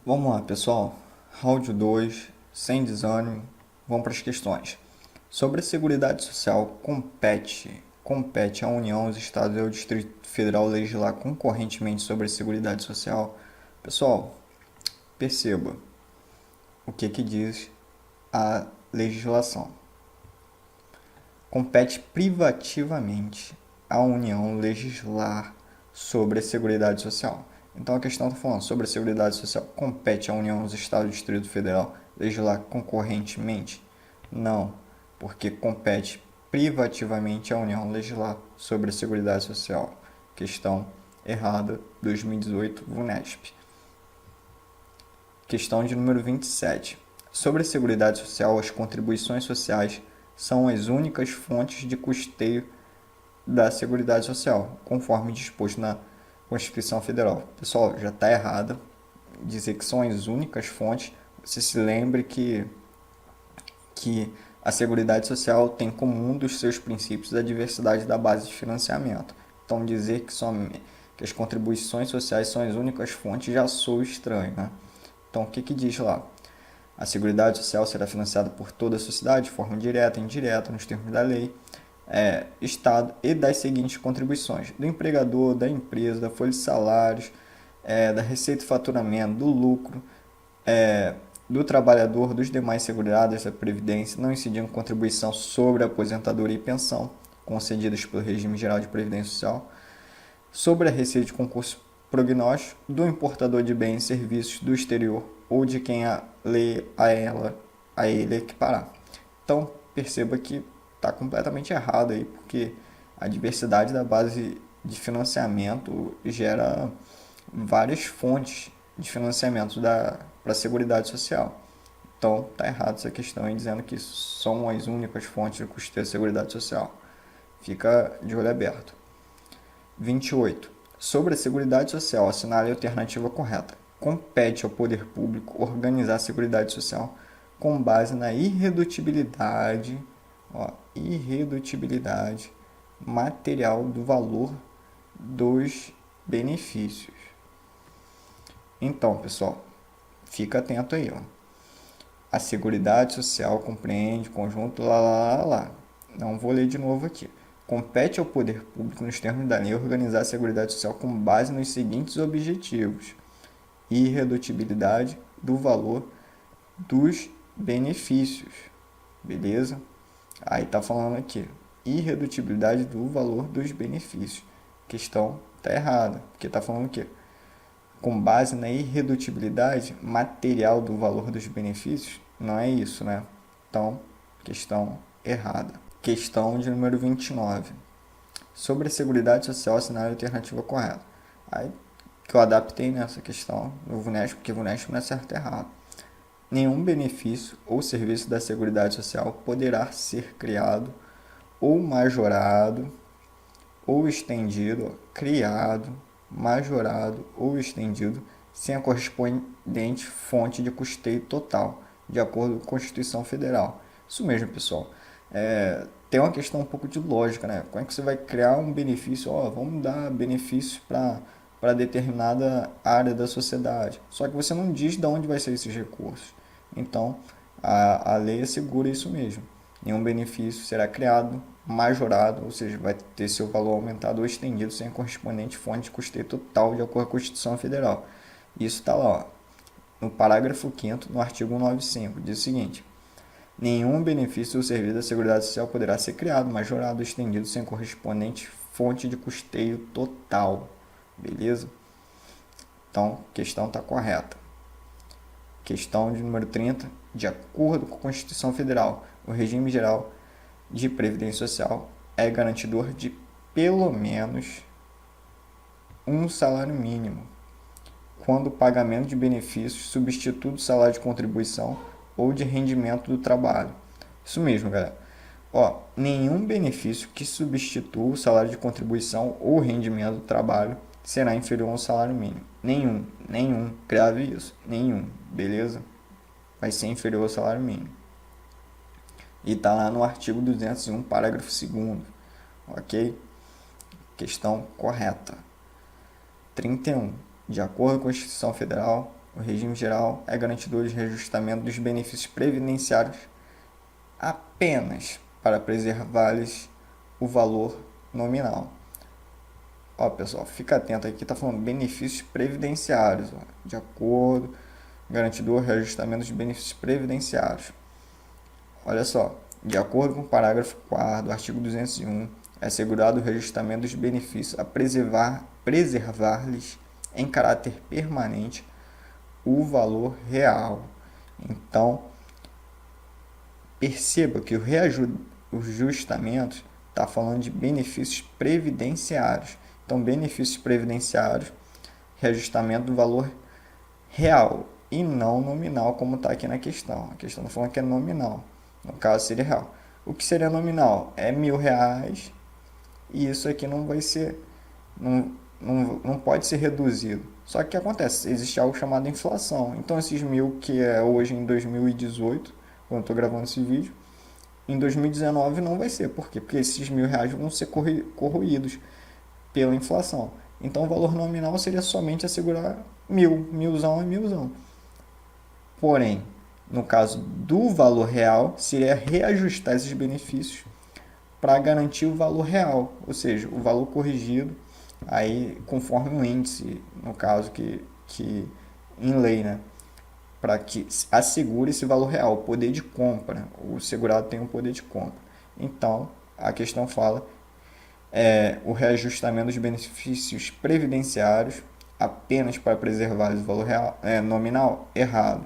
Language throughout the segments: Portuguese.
Vamos lá, pessoal. Round 2, sem desânimo, vamos para as questões. Sobre a Seguridade Social, compete à União, os Estados e ao Distrito Federal legislar concorrentemente sobre a Seguridade Social? Pessoal, perceba o que diz a legislação. Compete privativamente à União legislar sobre a Seguridade Social. Então a questão está falando sobre a Seguridade Social. Compete à União, aos Estados e ao Distrito Federal legislar concorrentemente? Não, porque compete privativamente à União legislar sobre a Seguridade Social. Questão errada, 2018, VUNESP. Questão de número 27. Sobre a Seguridade Social, as contribuições sociais são as únicas fontes de custeio da Seguridade Social, conforme disposto na Constituição Federal. Pessoal, já está errado dizer que são as únicas fontes. Você se lembre que a Seguridade Social tem como um dos seus princípios a diversidade da base de financiamento. Então, dizer que as contribuições sociais são as únicas fontes já soa estranho, né? Então, o que diz lá? A Seguridade Social será financiada por toda a sociedade, de forma direta e indireta, nos termos da lei, Estado e das seguintes contribuições: do empregador, da empresa, da folha de salários, da receita e faturamento, do lucro, do trabalhador, dos demais segurados da Previdência, não incidindo contribuição sobre a aposentadoria e pensão, concedidas pelo regime geral de Previdência Social, sobre a receita de concurso prognóstico, do importador de bens e serviços do exterior ou de quem a lei a ele equiparar. Então, perceba que está completamente errado aí, porque a diversidade da base de financiamento gera várias fontes de financiamento para a Seguridade Social. Então, está errado essa questão aí, dizendo que são as únicas fontes de custeio da Seguridade Social. Fica de olho aberto. 28. Sobre a Seguridade Social, assinale a alternativa correta. Compete ao poder público organizar a Seguridade Social com base na irredutibilidade material do valor dos benefícios. Então, pessoal, fica atento aí. A Seguridade Social compreende conjunto lá. Não vou ler de novo aqui. Compete ao poder público, nos termos da lei, organizar a Seguridade Social com base nos seguintes objetivos: irredutibilidade do valor dos benefícios. Beleza? Aí tá falando aqui, irredutibilidade do valor dos benefícios. A questão tá errada, porque tá falando o quê? Com base na irredutibilidade material do valor dos benefícios? Não é isso, né? Então, questão errada. Questão de número 29. Sobre a Seguridade Social, assinale a alternativa correta. Aí que eu adaptei nessa questão no VUNESP, porque VUNESP não é certo e errado. Nenhum benefício ou serviço da Seguridade Social poderá ser criado ou majorado ou estendido, sem a correspondente fonte de custeio total, de acordo com a Constituição Federal. Isso mesmo, pessoal. Tem uma questão um pouco de lógica, né? Como é que você vai criar um benefício? Vamos dar benefício para determinada área da sociedade. Só que você não diz de onde vai ser esses recursos. Então, a lei assegura isso mesmo. Nenhum benefício será criado, majorado, ou seja, vai ter seu valor aumentado ou estendido sem a correspondente fonte de custeio total, de acordo com a Constituição Federal. Isso está lá, no parágrafo 5º, no artigo 195, diz o seguinte: nenhum benefício ou serviço da Seguridade Social poderá ser criado, majorado ou estendido sem correspondente fonte de custeio total. Beleza? Então, a questão está correta. Questão de número 30. De acordo com a Constituição Federal, o regime geral de Previdência Social é garantidor de pelo menos um salário mínimo, quando o pagamento de benefícios substitui o salário de contribuição ou de rendimento do trabalho. Isso mesmo, galera. Nenhum benefício que substitua o salário de contribuição ou rendimento do trabalho será inferior ao salário mínimo. Nenhum, grave isso, nenhum, beleza? Vai ser inferior ao salário mínimo. E está lá no artigo 201, parágrafo 2º, ok? Questão correta. 31. De acordo com a Constituição Federal, O regime geral é garantidor de reajustamento dos benefícios previdenciários apenas para preservar-lhes o valor nominal. Ó, pessoal, fica atento aqui, está falando benefícios previdenciários, ó, de acordo, garantidor, reajustamento dos benefícios previdenciários. Olha só, de acordo com o parágrafo 4º do artigo 201, é assegurado o reajustamento dos benefícios a preservar-lhes em caráter permanente o valor real. Então, perceba que o reajustamento está falando de benefícios previdenciários. Então, benefícios previdenciários, reajustamento do valor real e não nominal, como está aqui na questão. A questão está falando que é nominal. No caso, seria real. O que seria nominal? É R$1.000 e isso aqui não vai ser, não pode ser reduzido. Só que o que acontece? Existe algo chamado inflação. Então, esses 1.000 que é hoje em 2018, quando eu estou gravando esse vídeo, em 2019 não vai ser. Por quê? Porque esses R$1.000 vão ser corroídos pela inflação. Então, o valor nominal seria somente assegurar 1.000. 1.000 é 1.000. Porém, no caso do valor real, seria reajustar esses benefícios para garantir o valor real, ou seja, o valor corrigido aí conforme o índice, no caso que em lei, né? Para que assegure esse valor real, o poder de compra. O segurado tem um poder de compra. Então, a questão fala o reajustamento dos benefícios previdenciários apenas para preservar o valor real, nominal, errado.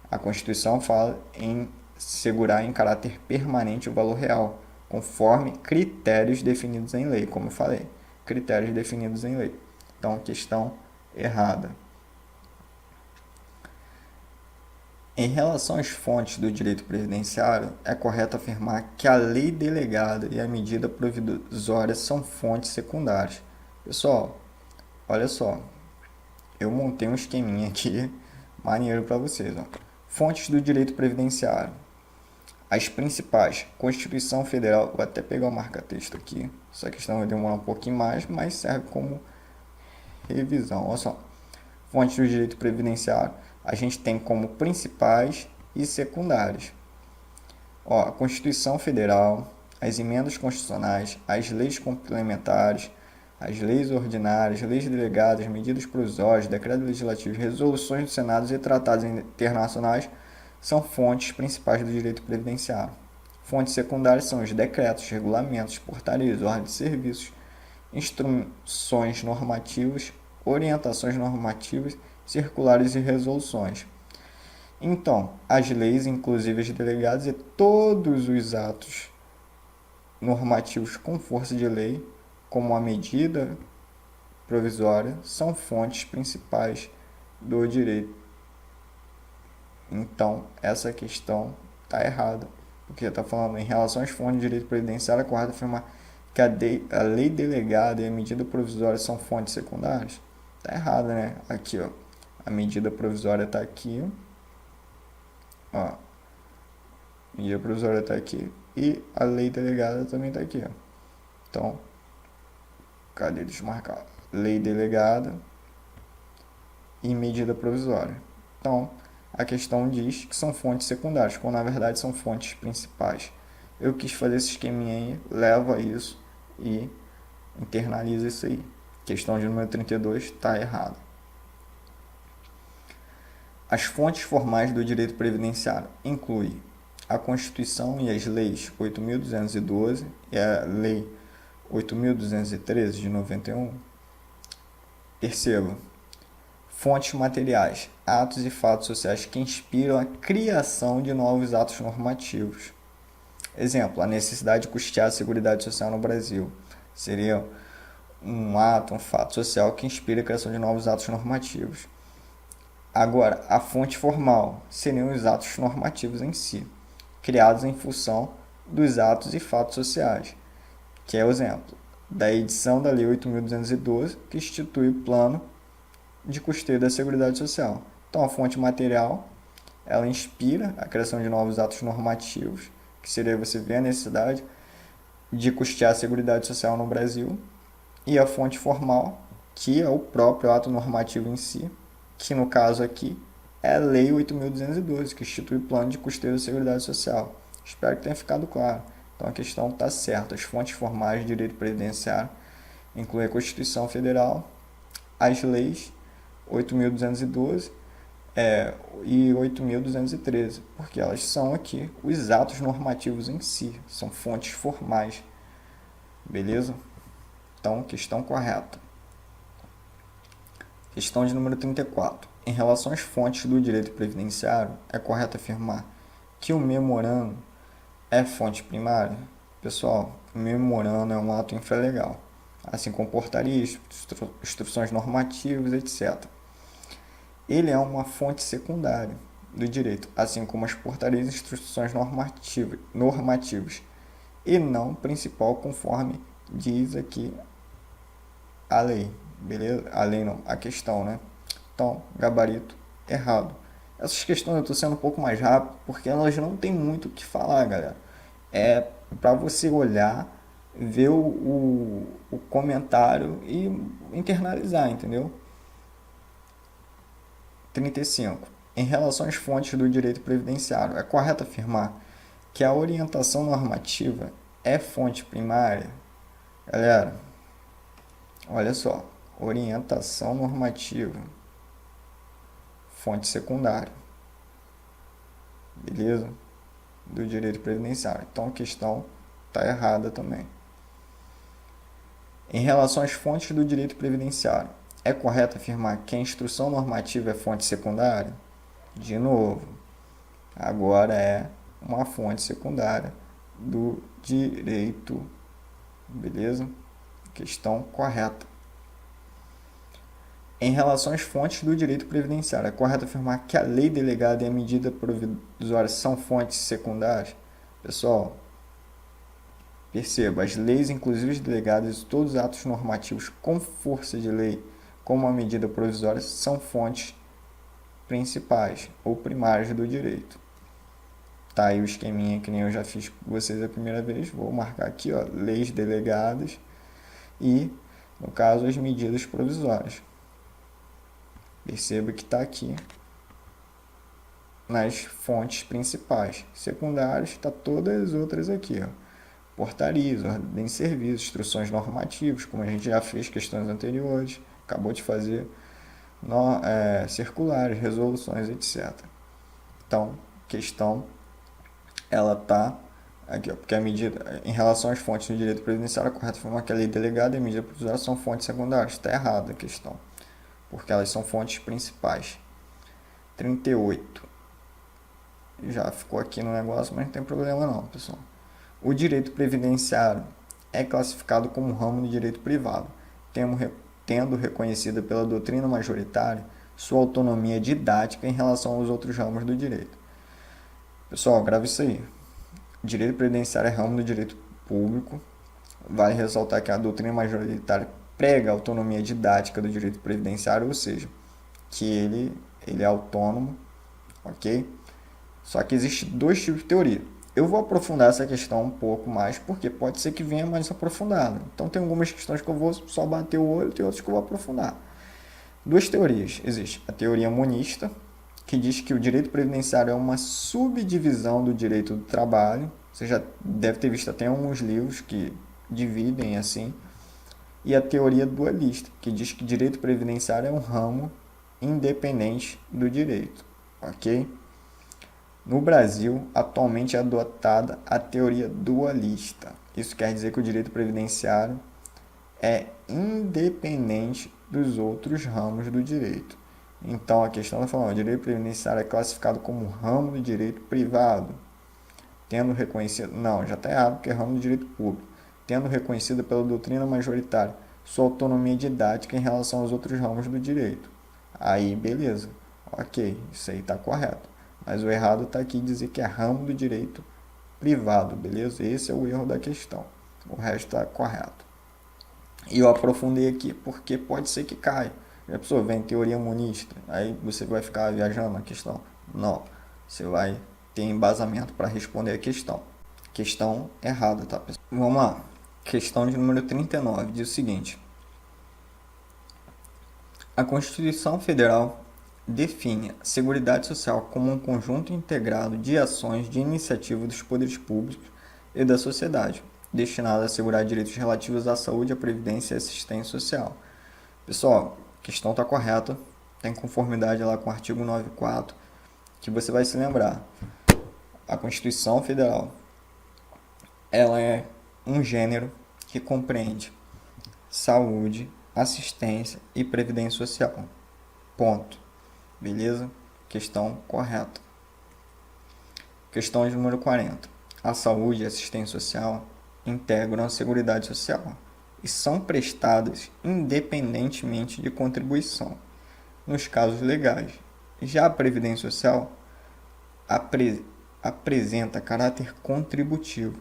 A Constituição fala em segurar em caráter permanente o valor real, conforme critérios definidos em lei, como eu falei. Critérios definidos em lei. Então, questão errada. Em relação às fontes do direito previdenciário, é correto afirmar que a lei delegada e a medida provisória são fontes secundárias. Pessoal, olha só, eu montei um esqueminha aqui maneiro para vocês. Ó. Fontes do direito previdenciário. As principais, Constituição Federal, vou até pegar o marca-texto aqui, essa questão vai demorar um pouquinho mais, mas serve como revisão. Olha só, fontes do direito previdenciário, a gente tem como principais e secundárias. Ó, a Constituição Federal, as emendas constitucionais, as leis complementares, as leis ordinárias, leis delegadas, medidas provisórias, decretos legislativos, resoluções do Senado e tratados internacionais são fontes principais do direito previdenciário. Fontes secundárias são os decretos, regulamentos, portarias, ordens de serviços, instruções normativas, orientações normativas, circulares e resoluções. Então, as leis, inclusive as delegadas e todos os atos normativos com força de lei, como a medida provisória, são fontes principais do direito. Então, essa questão está errada, porque está falando em relação às fontes de direito previdenciário, é correto afirmar que a lei delegada e a medida provisória são fontes secundárias? Está errado, né? Aqui, ó, a medida provisória está aqui, ó, a medida provisória está aqui e a lei delegada também está aqui, ó. Então, cadê? Deixa eu marcar. Lei delegada e medida provisória. Então, a questão diz que são fontes secundárias, quando na verdade são fontes principais. Eu quis fazer esse esqueminha aí, leva isso e internaliza isso aí. Questão de número 32 está errado. As fontes formais do direito previdenciário incluem a Constituição e as leis 8.212 e a Lei 8.213 de 91. Perceba, fontes materiais, atos e fatos sociais que inspiram a criação de novos atos normativos. Exemplo, a necessidade de custear a Seguridade Social no Brasil. Seria um ato, um fato social que inspira a criação de novos atos normativos. Agora, a fonte formal seriam os atos normativos em si, criados em função dos atos e fatos sociais, que é o exemplo da edição da Lei 8.212, que institui o plano de custeio da Seguridade Social. Então, a fonte material, ela inspira a criação de novos atos normativos, que seria você ver a necessidade de custear a Seguridade Social no Brasil, e a fonte formal, que é o próprio ato normativo em si, que no caso aqui é a Lei 8.212, que institui o Plano de Custeio da Seguridade Social. Espero que tenha ficado claro. Então a questão está certa. As fontes formais de direito previdenciário incluem a Constituição Federal, as leis 8.212 e 8.213, porque elas são aqui os atos normativos em si, são fontes formais. Beleza? Então, questão correta. Questão de número 34. Em relação às fontes do direito previdenciário, é correto afirmar que o memorando é fonte primária? Pessoal, o memorando é um ato infralegal, assim como portarias, instruções normativas, etc. Ele é uma fonte secundária do direito, assim como as portarias e instruções normativas, e não principal, conforme diz aqui a lei. Beleza? A lei não, a questão, né? Então, gabarito errado. Essas questões eu estou sendo um pouco mais rápido, porque elas não tem muito o que falar, galera. É para você olhar, ver o comentário e internalizar, entendeu? 35. Em relação às fontes do direito previdenciário, é correto afirmar que a orientação normativa é fonte primária? Galera, olha só. Orientação normativa, fonte secundária. Beleza? Do direito previdenciário. Então a questão está errada também. Em relação às fontes do direito previdenciário, é correto afirmar que a instrução normativa é fonte secundária? De novo, agora é uma fonte secundária do direito. Beleza? Questão correta. Em relação às fontes do direito previdenciário, é correto afirmar que a lei delegada e a medida provisória são fontes secundárias? Pessoal, perceba, as leis, inclusive as delegadas e todos os atos normativos com força de lei, como a medida provisória, são fontes principais ou primárias do direito. Tá aí o esqueminha que nem eu já fiz com vocês a primeira vez. Vou marcar aqui, ó, leis delegadas e, no caso, as medidas provisórias. Perceba que está aqui nas fontes principais. Secundárias, está todas as outras aqui. Ó. Portarias, ordem de serviço, instruções normativas, como a gente já fez questões anteriores, acabou de fazer, circulares, resoluções, etc. Então, questão, ela está aqui, ó, porque a medida, em relação às fontes do direito previdenciário, é correto afirmar que a lei delegada e a medida provisória são fontes secundárias. Está errada a questão, porque elas são fontes principais. 38. Já ficou aqui no negócio, mas não tem problema não, pessoal. O direito previdenciário é classificado como ramo do direito privado, tendo reconhecida pela doutrina majoritária sua autonomia didática em relação aos outros ramos do direito. Pessoal, grave isso aí. O direito previdenciário é ramo do direito público. Vale ressaltar que a doutrina majoritária prega a autonomia didática do direito previdenciário, ou seja, que ele é autônomo, ok? Só que existe dois tipos de teoria. Eu vou aprofundar essa questão um pouco mais, porque pode ser que venha mais aprofundado. Então tem algumas questões que eu vou só bater o olho, tem outras que eu vou aprofundar. Duas teorias. Existe a teoria monista, que diz que o direito previdenciário é uma subdivisão do direito do trabalho. Você já deve ter visto até alguns livros que dividem assim. E a teoria dualista, que diz que direito previdenciário é um ramo independente do direito, ok? No Brasil, atualmente é adotada a teoria dualista. Isso quer dizer que o direito previdenciário é independente dos outros ramos do direito. Então, a questão está falando, o direito previdenciário é classificado como ramo do direito privado, tendo reconhecido... Não, já está errado, porque é ramo do direito público. Tendo reconhecido pela doutrina majoritária sua autonomia didática em relação aos outros ramos do direito. Aí, beleza. Ok, isso aí está correto. Mas o errado está aqui dizer que é ramo do direito privado, beleza? Esse é o erro da questão. O resto está correto. E eu aprofundei aqui porque pode ser que caia. A pessoa vem teoria monista, aí você vai ficar viajando na questão. Não, você vai ter embasamento para responder a questão. Questão errada, tá, pessoal? Vamos lá. Questão de número 39 diz o seguinte: a Constituição Federal define a Seguridade Social como um conjunto integrado de ações de iniciativa dos poderes públicos e da sociedade, destinado a assegurar direitos relativos à saúde, à previdência e assistência social. Pessoal, a questão está correta, tem conformidade lá com o artigo 94, que você vai se lembrar. A Constituição Federal, ela é um gênero que compreende saúde, assistência e previdência social. Ponto. Beleza? Questão correta. Questão de número 40. A saúde e a assistência social integram a Seguridade Social e são prestadas independentemente de contribuição, nos casos legais. Já a Previdência Social apresenta caráter contributivo.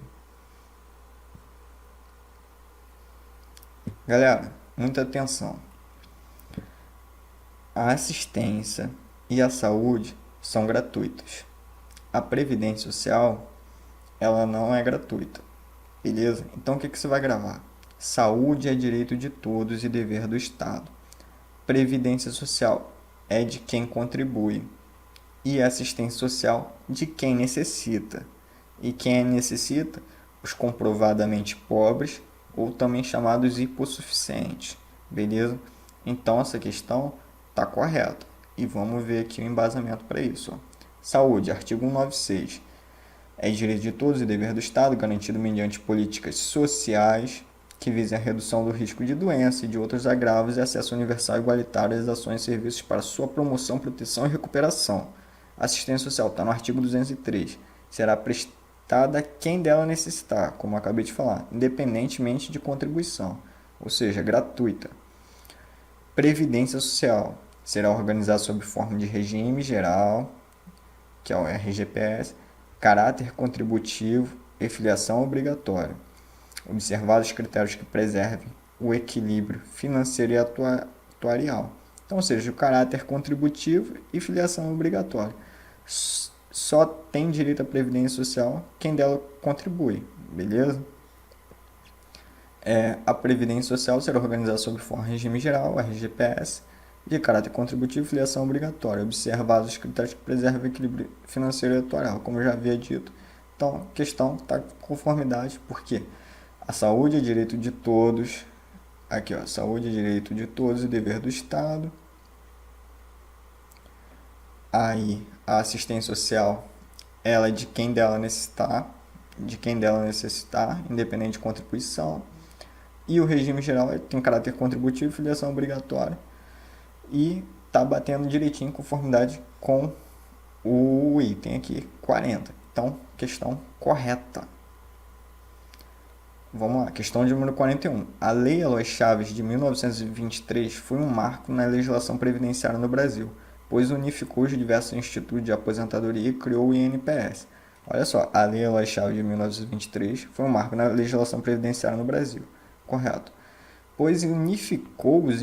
Galera, muita atenção. A assistência e a saúde são gratuitas. A Previdência Social, ela não é gratuita. Beleza? Então o que você vai gravar? Saúde é direito de todos e dever do Estado. Previdência Social é de quem contribui. E assistência social de quem necessita. E quem necessita? Os comprovadamente pobres, ou também chamados hipossuficientes. Beleza? Então essa questão está correta. E vamos ver aqui o embasamento para isso. Saúde, artigo 196. É direito de todos e dever do Estado, garantido mediante políticas sociais que visem a redução do risco de doença e de outros agravos e acesso universal e igualitário às ações e serviços para sua promoção, proteção e recuperação. Assistência social está no artigo 203. Será prestada a quem dela necessitar, como eu acabei de falar, independentemente de contribuição, ou seja, gratuita. Previdência social será organizada sob forma de regime geral, que é o RGPS, caráter contributivo e filiação obrigatória, observados critérios que preservem o equilíbrio financeiro e atuarial. Então, ou seja, o caráter contributivo e filiação obrigatória. Só tem direito à previdência social quem dela contribui, beleza? A previdência social será organizada sob forma de regime geral, RGPS, de caráter contributivo e filiação obrigatória, observados os critérios que preservam o equilíbrio financeiro e atuarial, como eu já havia dito. Então, a questão está com conformidade, porque a saúde é direito de todos, aqui ó, saúde é direito de todos e dever do Estado. Aí, a assistência social, ela é de quem dela necessitar, independente de contribuição. E o regime geral tem caráter contributivo e filiação obrigatória. E está batendo direitinho em conformidade com o item aqui, 40. Então, questão correta. Vamos lá, questão de número 41. A Lei Eloy Chaves de 1923 foi um marco na legislação previdenciária no Brasil, pois unificou os diversos institutos de aposentadoria e criou o INPS. Olha só, a Lei Eloy Chaves de 1923 foi um marco na legislação previdenciária no Brasil. Correto. Pois unificou os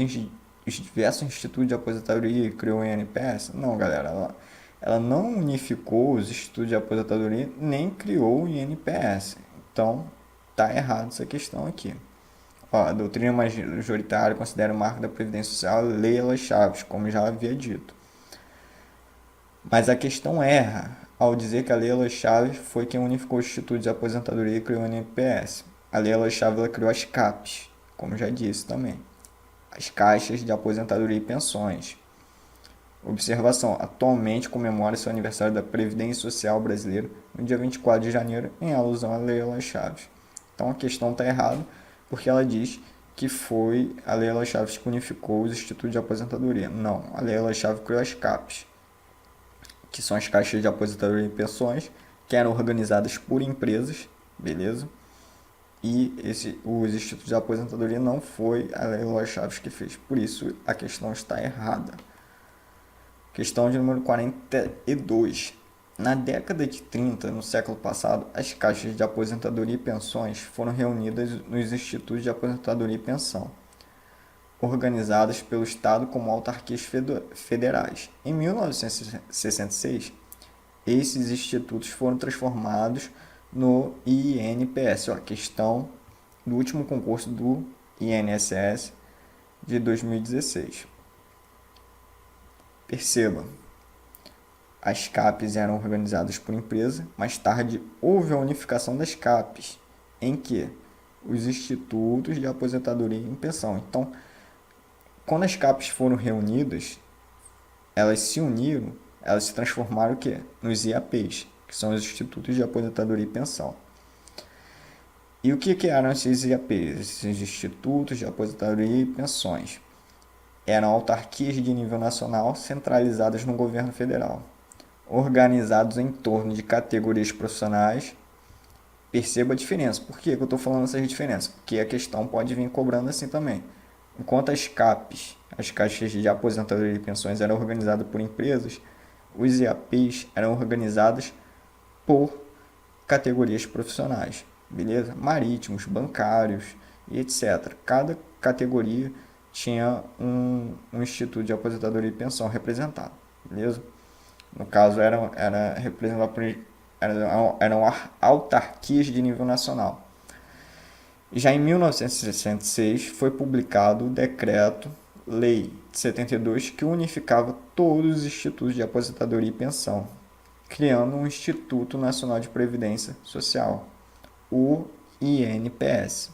diversos institutos de aposentadoria e criou o INPS? Não, galera, ela não unificou os institutos de aposentadoria nem criou o INPS. Então, tá errado essa questão aqui. A doutrina majoritária considera o marco da Previdência Social a Lei Eloy Chaves, como já havia dito. Mas a questão erra ao dizer que a Lei Eloy Chaves foi quem unificou os institutos de aposentadoria e criou o INPS. A Lei Eloy Chaves ela criou as CAPs, como já disse também. As caixas de aposentadoria e pensões. Observação: atualmente comemora seu aniversário da Previdência Social brasileira no dia 24 de janeiro, em alusão à Lei Eloy Chaves. Então a questão está errada, porque ela diz que foi a Lei Eloy Chaves que unificou os institutos de aposentadoria. Não, a Lei Eloy Chaves criou as CAPs, que são as caixas de aposentadoria e pensões, que eram organizadas por empresas, beleza? E os institutos de aposentadoria não foi a Lei Eloy Chaves que fez. Por isso, a questão está errada. Questão de número 42. Na década de 30, no século passado, as caixas de aposentadoria e pensões foram reunidas nos institutos de aposentadoria e pensão, organizadas pelo Estado como autarquias federais. Em 1966, esses institutos foram transformados no INPS, questão do último concurso do INSS de 2016. Perceba, as CAPs eram organizadas por empresa, mais tarde houve a unificação das CAPs, em que os institutos de aposentadoria e pensão. Então, quando as CAPs foram reunidas, elas se uniram, elas se transformaram o quê? Nos IAPs, que são os Institutos de Aposentadoria e Pensão. E o que eram esses IAPs, esses Institutos de Aposentadoria e Pensões? Eram autarquias de nível nacional centralizadas no governo federal, organizados em torno de categorias profissionais. Perceba a diferença. Por que eu estou falando essas diferenças? Porque a questão pode vir cobrando assim também. Enquanto as CAPs, as caixas de aposentadoria e pensões, eram organizadas por empresas, os IAPs eram organizados por categorias profissionais, beleza? Marítimos, bancários e etc. Cada categoria tinha um instituto de aposentadoria e pensão representado, beleza? No caso, era representado por eram autarquias de nível nacional. Já em 1966 foi publicado o Decreto-Lei de 72 que unificava todos os institutos de aposentadoria e pensão, criando um Instituto Nacional de Previdência Social, o INPS,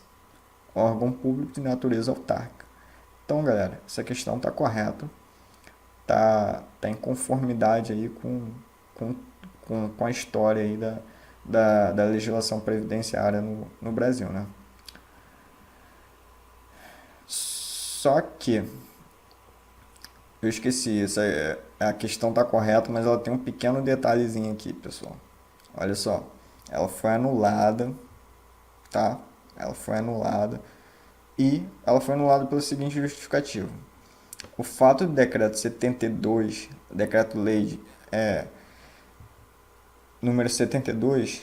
órgão público de natureza autárquica. Então, galera, essa questão está correta, tá em conformidade aí com a história aí da legislação previdenciária no Brasil, né? Só que eu esqueci, a questão está correta, mas ela tem um pequeno detalhezinho aqui, pessoal. Olha só, ela foi anulada, tá? Ela foi anulada e ela foi anulada pelo seguinte justificativo. O fato do decreto 72, decreto-lei número 72,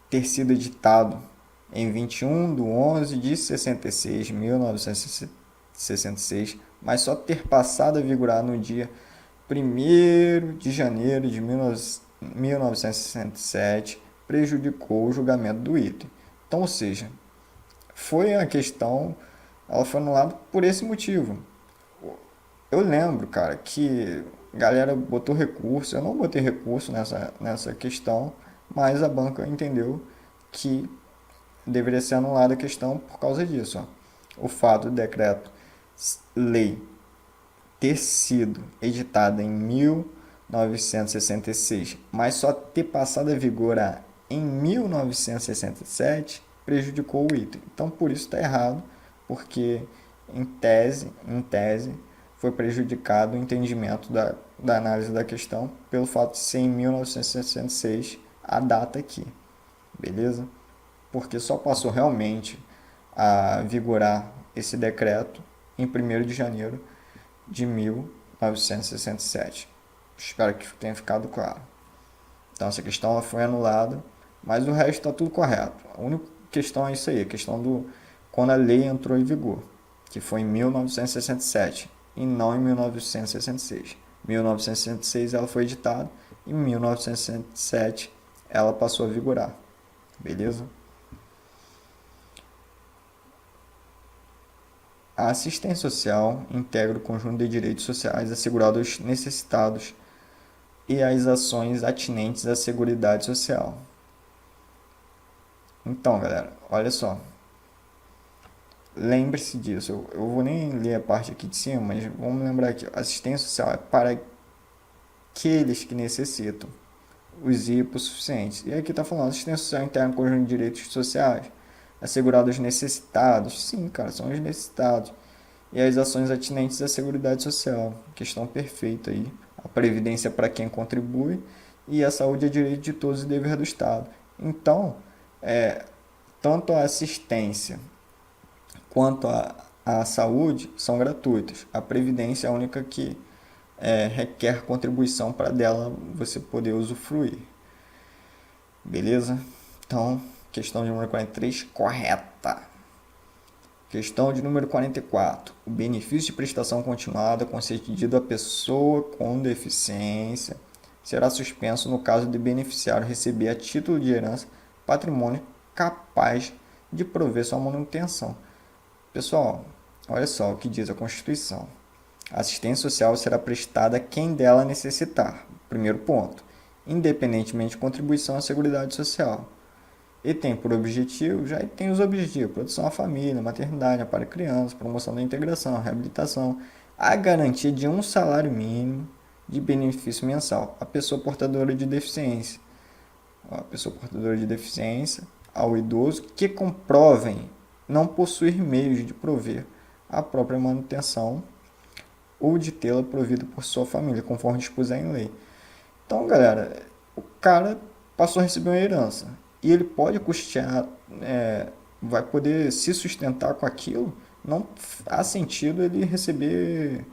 ter sido editado em 21 de 11 de 66, 1966, mas só ter passado a vigorar no dia 1º de janeiro de 1967 prejudicou o julgamento do item. Então, ou seja, foi a questão, ela foi anulada por esse motivo. Eu lembro, cara, que a galera botou recurso, eu não botei recurso nessa questão, mas a banca entendeu que deveria ser anulada a questão por causa disso. Ó. O fato do decreto-lei ter sido editado em 1966, mas só ter passado a vigorar em 1967, prejudicou o item. Então, por isso está errado, porque em tese, foi prejudicado o entendimento da análise da questão pelo fato de ser em 1966 a data aqui, beleza? Porque só passou realmente a vigorar esse decreto em 1º de janeiro de 1967. Espero que tenha ficado claro. Então essa questão foi anulada, mas o resto está tudo correto. A única questão é isso aí, a questão do quando a lei entrou em vigor, que foi em 1967 e não em 1966. Em 1966 ela foi editada e em 1967 ela passou a vigorar. Beleza? A assistência social integra o conjunto de direitos sociais assegurados aos necessitados e as ações atinentes à Seguridade Social. Então, galera, olha só. Lembre-se disso. Eu vou nem ler a parte aqui de cima, mas vamos lembrar aqui. Assistência social é para aqueles que necessitam os hipossuficientes. E aqui está falando assistência social interna, conjunto de direitos sociais, assegurados aos necessitados. Sim, cara, são os necessitados. E as ações atinentes à Seguridade Social. Questão perfeita aí. A previdência para quem contribui e a saúde é direito de todos e dever do Estado. Então, tanto a assistência quanto a saúde são gratuitas. A previdência é a única que requer contribuição para dela você poder usufruir. Beleza? Então, questão de número 43, correta. Questão de número 44. O benefício de prestação continuada concedido à pessoa com deficiência será suspenso no caso de beneficiário receber a título de herança patrimônio capaz de prover sua manutenção. Pessoal, olha só o que diz a Constituição. A assistência social será prestada a quem dela necessitar. Primeiro ponto. Independentemente de contribuição à Seguridade Social. E tem por objetivo, já tem os objetivos, proteção à família, maternidade, amparo à criança, promoção da integração, reabilitação, a garantia de um salário mínimo de benefício mensal à pessoa portadora de deficiência. A pessoa portadora de deficiência, ao idoso que comprovem não possuir meios de prover a própria manutenção ou de tê-la provida por sua família, conforme dispuser em lei. Então, galera, o cara passou a receber uma herança e ele pode custear, vai poder se sustentar com aquilo, não há sentido ele receber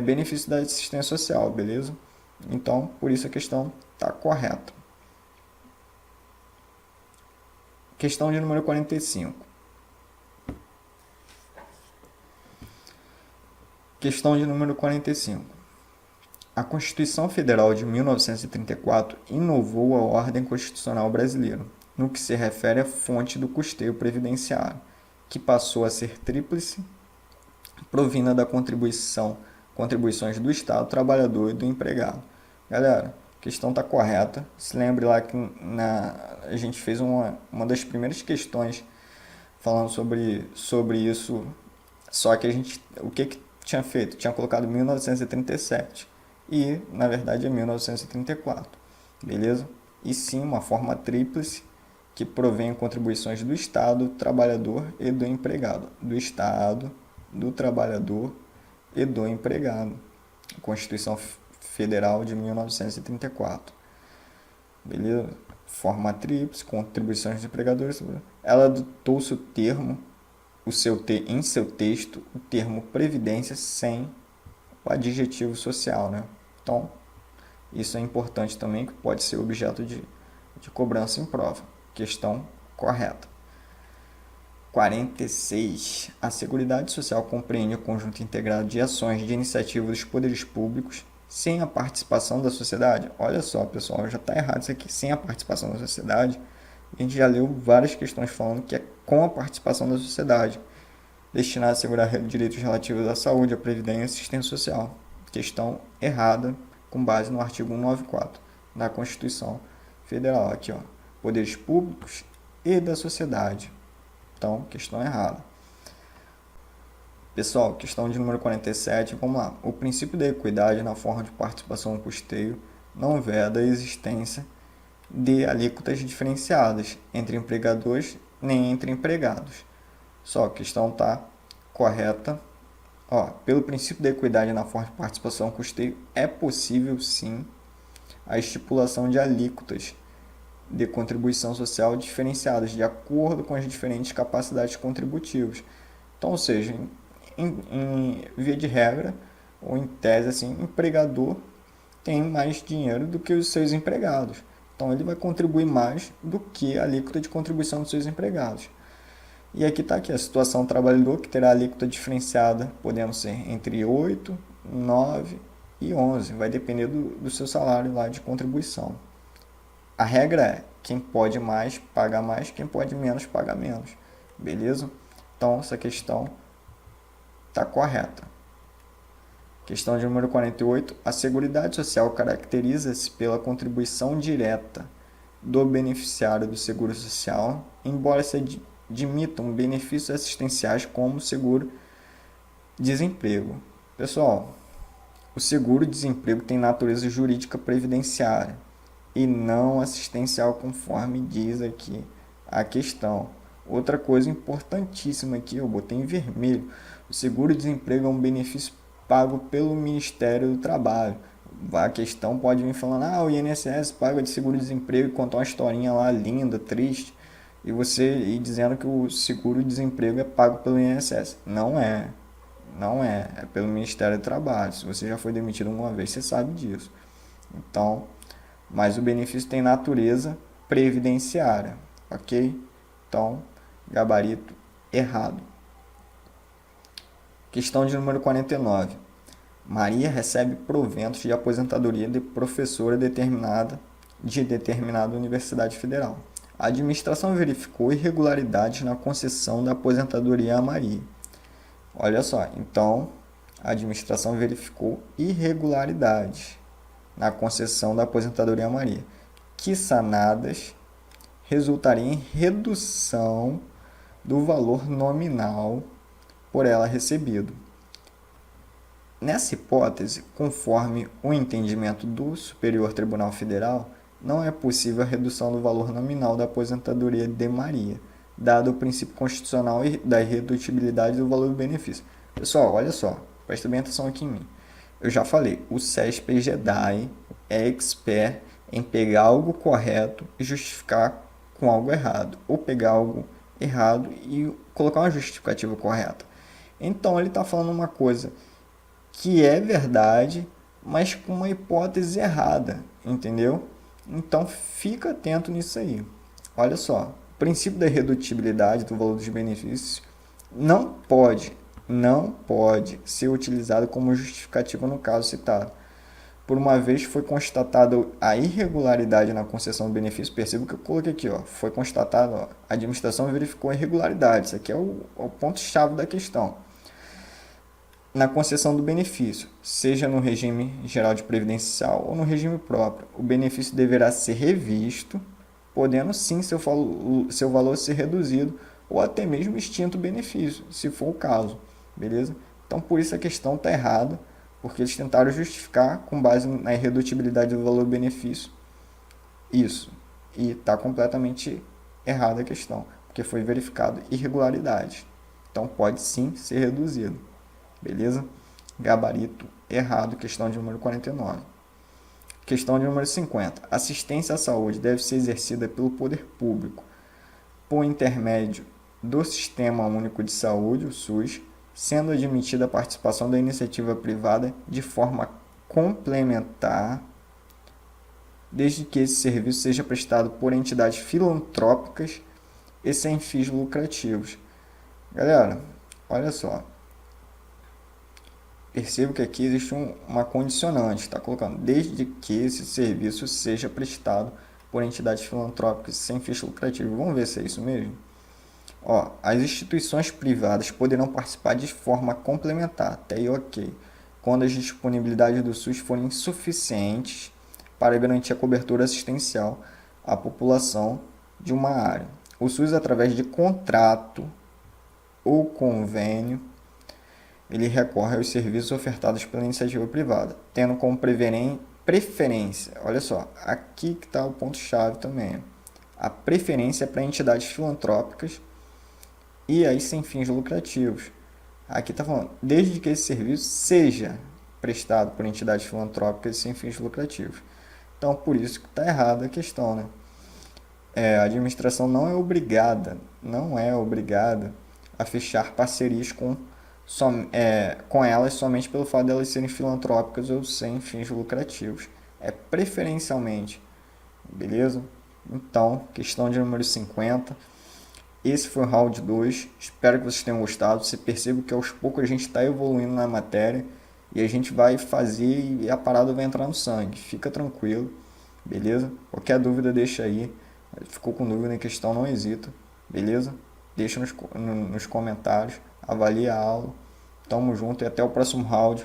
benefício da assistência social, beleza? Então, por isso a questão está correta. Questão de número 45. Questão de número 45. A Constituição Federal de 1934 inovou a ordem constitucional brasileira, no que se refere à fonte do custeio previdenciário, que passou a ser tríplice, provinda da contribuições do Estado, trabalhador e do empregado. Galera, a questão está correta. Se lembre lá que a gente fez uma das primeiras questões falando sobre isso, só que o que tinha feito? Tinha colocado 1937 e, na verdade, é 1934, beleza? E sim, uma forma tríplice que provém contribuições do Estado, do trabalhador e do empregado. Do Estado, do trabalhador e do empregado. Constituição Federal de 1934. Beleza? Forma tríplice, contribuições dos empregadores. Ela adotou-se em seu texto o termo previdência sem o adjetivo social, né? Então, isso é importante também, que pode ser objeto de cobrança em prova. Questão correta. 46. A Seguridade Social compreende o conjunto integrado de ações de iniciativa dos poderes públicos sem a participação da sociedade. Olha só, pessoal, já está errado isso aqui. Sem a participação da sociedade. A gente já leu várias questões falando que é com a participação da sociedade, destinada a assegurar direitos relativos à saúde, à previdência e assistência social. Questão errada, com base no artigo 194 da Constituição Federal. Aqui, ó, poderes públicos e da sociedade. Então, questão errada. Pessoal, questão de número 47, vamos lá. O princípio da equidade na forma de participação no custeio não veda a existência de alíquotas diferenciadas entre empregadores nem entre empregados. Só a questão está correta. Ó, pelo princípio da equidade na forma de participação no custeio, é possível sim a estipulação de alíquotas de contribuição social diferenciadas de acordo com as diferentes capacidades contributivas. Então, ou seja, em via de regra, ou em tese, assim, o empregador tem mais dinheiro do que os seus empregados. Então, ele vai contribuir mais do que a alíquota de contribuição dos seus empregados. E aqui está aqui a situação do trabalhador, que terá alíquota diferenciada, podendo ser entre 8, 9 e 11. Vai depender do seu salário lá de contribuição. A regra é, quem pode mais, paga mais, quem pode menos, paga menos. Beleza? Então, essa questão está correta. Questão de número 48. A Seguridade Social caracteriza-se pela contribuição direta do beneficiário do seguro social, embora se admitam benefícios assistenciais como seguro-desemprego. Pessoal, o seguro-desemprego tem natureza jurídica previdenciária e não assistencial, conforme diz aqui a questão. Outra coisa importantíssima aqui, eu botei em vermelho: o seguro-desemprego é um benefício pago pelo Ministério do Trabalho. A questão pode vir falando, o INSS paga de seguro-desemprego e contar uma historinha lá linda, triste, e você ir dizendo que o seguro-desemprego é pago pelo INSS. Não é pelo Ministério do Trabalho. Se você já foi demitido alguma vez, você sabe disso. Então, mas o benefício tem natureza previdenciária, ok? Então, gabarito errado. Questão de número 49. Maria recebe proventos de aposentadoria de professora de determinada universidade federal. A administração verificou irregularidades na concessão da aposentadoria a Maria. Olha só, então A administração verificou irregularidades na concessão da aposentadoria Maria, que sanadas resultariam em redução do valor nominal por ela recebido. Nessa hipótese, conforme o entendimento do Superior Tribunal Federal, não é possível a redução do valor nominal da aposentadoria de Maria, dado o princípio constitucional da irredutibilidade do valor do benefício. Pessoal, olha só, presta bem atenção aqui em mim. Eu já falei, o CESP Jedi é expert em pegar algo correto e justificar com algo errado, ou pegar algo errado e colocar uma justificativa correta. Então ele está falando uma coisa que é verdade, mas com uma hipótese errada, entendeu? Então fica atento nisso aí. Olha só, o princípio da irredutibilidade do valor dos benefícios não pode ser utilizado como justificativa no caso citado. Por uma vez foi constatada a irregularidade na concessão do benefício, perceba que eu coloquei aqui, foi constatado, a administração verificou a irregularidade, isso aqui é o ponto-chave da questão. Na concessão do benefício, seja no regime geral de previdencial ou no regime próprio, o benefício deverá ser revisto, podendo sim seu valor ser reduzido ou até mesmo extinto o benefício, se for o caso, beleza? Então, por isso a questão está errada, porque eles tentaram justificar com base na irredutibilidade do valor do benefício isso, e está completamente errada a questão, porque foi verificado irregularidade. Então, pode sim ser reduzido. Beleza? Gabarito errado, questão de número 49. Questão de número 50. Assistência à saúde deve ser exercida pelo poder público por intermédio do Sistema Único de Saúde, o SUS, sendo admitida a participação da iniciativa privada de forma complementar, desde que esse serviço seja prestado por entidades filantrópicas e sem fins lucrativos. Galera, olha só. Percebo que aqui existe uma condicionante, está colocando, desde que esse serviço seja prestado por entidades filantrópicas sem fins lucrativos. Vamos ver se é isso mesmo? As instituições privadas poderão participar de forma complementar, até aí ok, quando as disponibilidades do SUS forem insuficientes para garantir a cobertura assistencial à população de uma área. O SUS, através de contrato ou convênio, ele recorre aos serviços ofertados pela iniciativa privada, tendo como preferência, olha só, aqui que está o ponto-chave também, a preferência para entidades filantrópicas e aí sem fins lucrativos. Aqui está falando, desde que esse serviço seja prestado por entidades filantrópicas e sem fins lucrativos. Então, por isso que está errada a questão, né? A administração não é obrigada a fechar parcerias com elas somente pelo fato de elas serem filantrópicas ou sem fins lucrativos. É preferencialmente, beleza? Então, questão de número 50. Esse foi o round 2. Espero que vocês tenham gostado. Você perceba que aos poucos a gente está evoluindo na matéria e a gente vai fazer e a parada vai entrar no sangue. Fica tranquilo, beleza? Qualquer dúvida deixa aí. Ficou com dúvida em questão, não hesita, beleza? Deixa nos comentários. Avalie a aula. Tamo junto e até o próximo round.